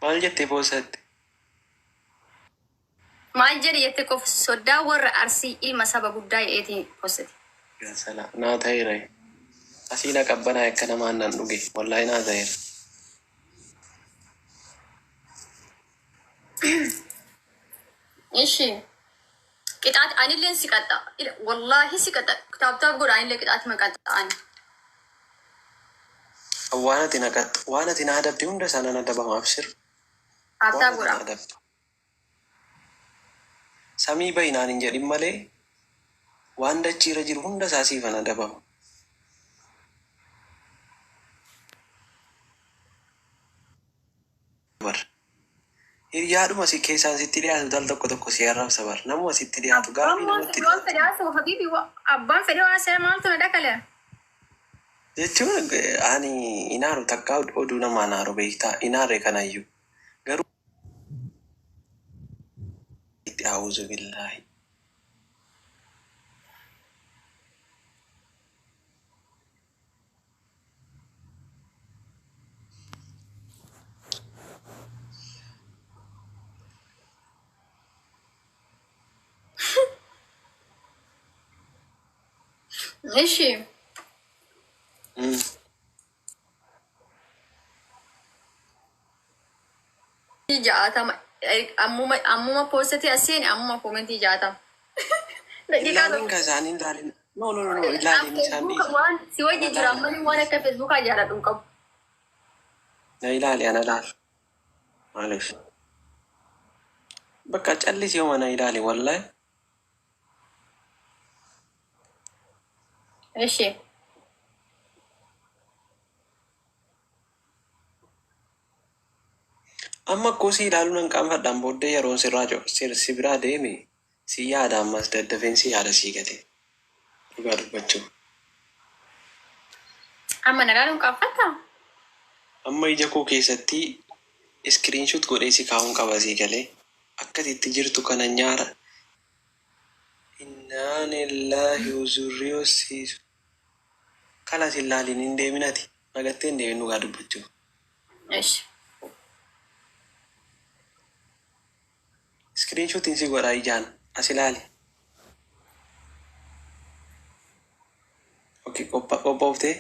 Maal jettee boosatte? Maal jedhi jettee qof sodaa warra Arsii ilma saba guddaa jedheetiin poosate. Gaasala naa ta'eera. Asii na qabbanaa akka namaan nan dhuge. Wallaahi naa ta'eera. Ishi qixaati anillee si qaxa. Wallaahi si qaxa. Kitaabtaaf godha anillee qixaati maqaxa'ani. Waan ati na adabde hunda sana na dabama abshir. Kitaabtaaf godha. Samii bayinaan hin jedhin malee waan dachiirra jiru hunda saasiifa na dabama. Hiriyaadhuma si keessaan sitti dhiyaatu dal tokko tokko si arrabsa bar. Namuma sitti dhiyaatu gaaffii namatti Abbaan fedhe waa maaltu na dakale. jechuun ani inaaru takkaa oduu namaa naaru beektaa inaarre kanayyuu garuu itti haawuzu billaahi. Ishi. Jaatama ammuma poostate asseeni ammuma koomentii jaatama. Ilaalin ka isaanii ilaalin. No ilaalin isaan dhiisa. Waan si wajji jira ammani waan akka feesbuukaa jaaladhu qabu. Na ilaali ana laal. Maaliif? Bakka callisi yoo mana ilaali wallahi. Ishi. Amma akkosii ilaaluun hin qaanfadhaan booddee yeroon si biraa deeme si yaada ammas daddafeensi yaada sii gate. Dhugaa dubbachuu. Amma nagaaluun qaanfattaa? Amma ija koo keessatti iskiriinshuut godhee si kaa'uun qaba sii galee akkasitti jirtu kana nyaara. Innaan illaahi uzurrii hossiisu. Kalas hin laalin hin deeminati. Nagattee hin deemin dhugaa dubbachuu. Ishi. Iskiriinshuutiin si godhaa ijaan as ilaali. Okey qophooftee.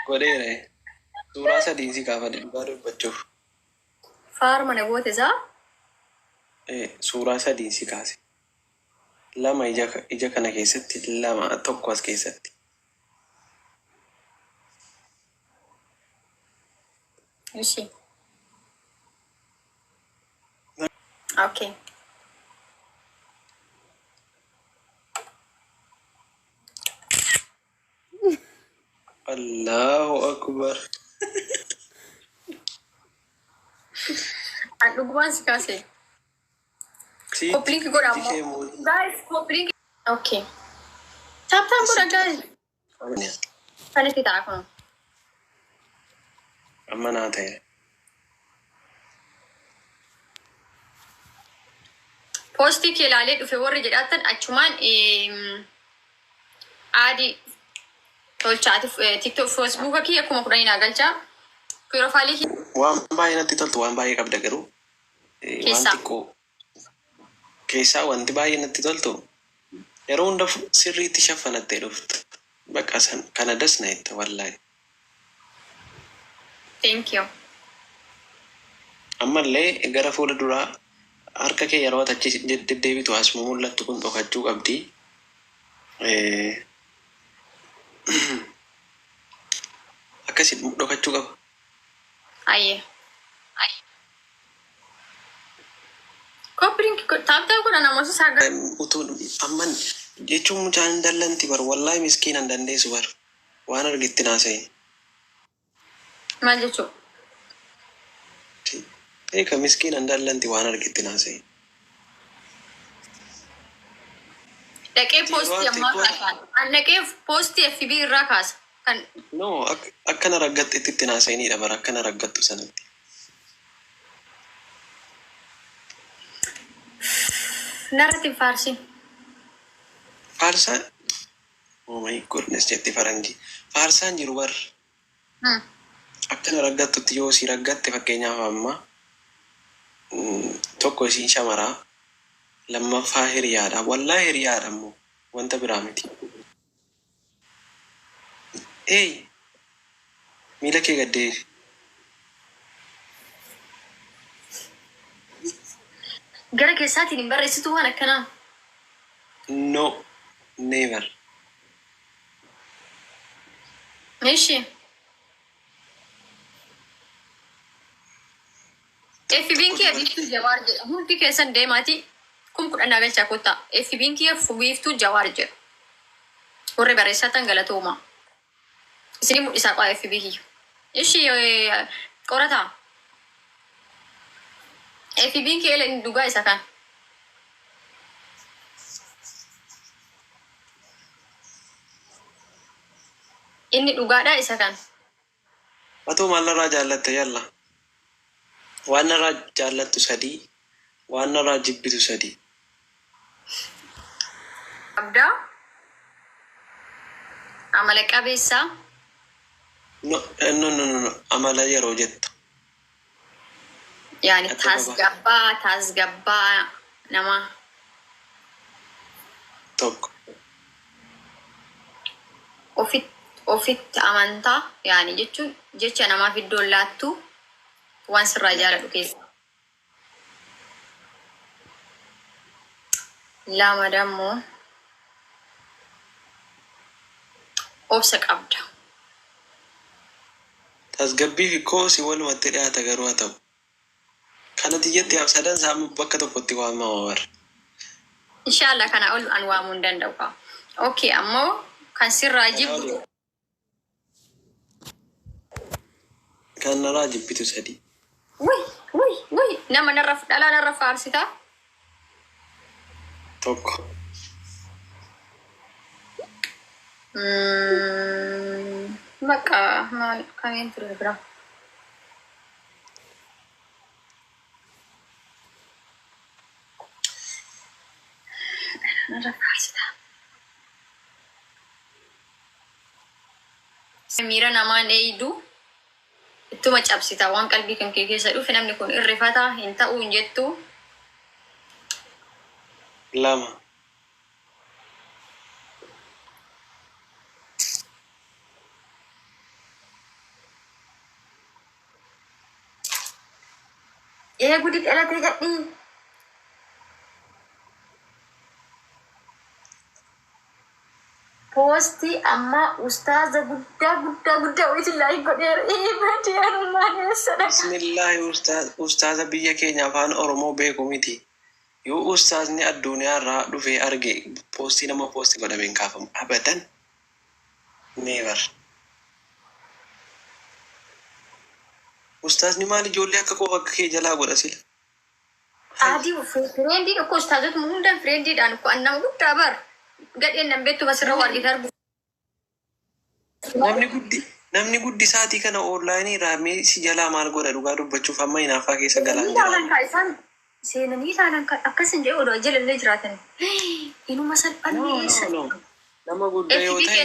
Godheera. Suuraa sadiin si kaafadhe dhugaa dubbachuuf. Faaruma na goote isaa? Suuraa sadiin si kaase. Lama ija kana keessatti lama tokko as keessatti. Ishi. Okay. Allahu akbar. An dhugumaan si kaase. Koppiliinki godha ammoo. Guys, koppiliinki. Okay. Taaptaan godha guys. Kan itti ta'a kun. Amma naa ta'e. Poostii kee ilaalee dhufe warri jedhaatan achumaan aadii tolchaati tiktok feesbuuka kiyya akkuma kudhanii naa galchaa. Pirofaalii kiyya. Waan baay'ee natti toltu waan baay'ee qabda garuu. Waan xiqqoo keessaa wanti baay'ee natti toltu yeroo hunda sirriitti shaffanattee dhuftu. Bakka kana dasna jette wallaahi. Thank you. Ammallee gara fuula duraa harka kee yeroo achi deddeebitu as mul'attu kun dhokachuu qabdi. Akkasi dhokachuu qaba. Ayyee. Koppiliinki taaptaa godha namoota saaga. Utuu amman jechuun mucaan hin dallanti bar wallaahi miskiin hin dandeessu bar waan argitti naasa'e. Maal jechuu? Eeka miskiin hin dallanti waan argitti naasa'e. Dhaqee poostii ammaa kaasaan. An dhaqee poostii FB irraa kaasa. No akkana raggaxxitti itti naasa'inidha bara akkana raggattu sanatti. Narratti faarsi. Faarsaa Oh my goodness jetti faranji. Faarsaan jiru bar. Akkana raggattutti yoo si raggatte fakkeenyaaf amma tokko isiin shamaraa lammaffaa hiriyaadha. Wallaa hiriyaadha immoo wanta biraa miti. Miila kee gaddee. Gara keessaatiin hin barreessitu waan akkanaa. No, never. Meeshii. FB'n kee biiftuu jawaar jedha. Hundi keessan deemaati. Kun kudhan galchaa kottaa. FB'n kee biiftuu jawaar jedha. Warri barreessatan galatooma. Isinii mul'isaa qaba FB kiyya. Ishii qorataa. FB'n kee inni dhugaa isa kan. Inni dhugaadhaa isa kan. Atoo maal narraa jaallatte yalla. Waan narraa jaallattu sadii, waan narraa jibbitu sadii. Abdaa. Amala qabeessaa. No. Amala yeroo jettu. Yani taasgabbaa nama. Tokko. Ofitti amantaa yani jechuun jecha namaaf iddoon laattu waan sirraa jaaladhu keessa. Lama dammoo obsa qabda. Tasgabbii fi koosi walumatti dhiyaata garuu haa ta'u. Kanatti jetti sadan saamuu bakka tokkotti waamama bara. Inshallah kana ol an waamuu hin danda'u. Okay, ammoo kan sirraa jibbu. Kan narraa jibbitu sadii. Nama dhalaa narra faarsitaa. Tokko. Bakka maal kamiin ture bira. Narra faarsitaa. Miira namaan eeyiduu. Ittuma cabsita waan qalbii kan kee keessa dhufe namni kun irrifataa hin ta'uu hin jettu. Lama. Gudi dhalatee jedhii. Poostii amma ustaaza guddaa wajjin godheera. Bismillahi ustaaza biyya keenya afaan Oromoo beeku miti. Yoo ustaazni addunyaa irraa dhufee arge poostii nama poostii godhameen kaafamu abadan. Never. Ustaazni maal ijoollee akka qofa akka kee jalaa godha sila. Adii fireendii dhokko ustaazota hundan fireendiidhaan ko annama guddaa bar. Gadheen nan beektu basirra wargita argu. Namni guddi saatii kana oonlaayinii raamee si jalaa maal godha dhugaa dubbachuuf amma hinaafaa keessa galaan jira. Seenanii ilaalan akkasin jedhe odoo jalallee jiraatan. Inuma salphanneessa. Nama guddaa yoo ta'e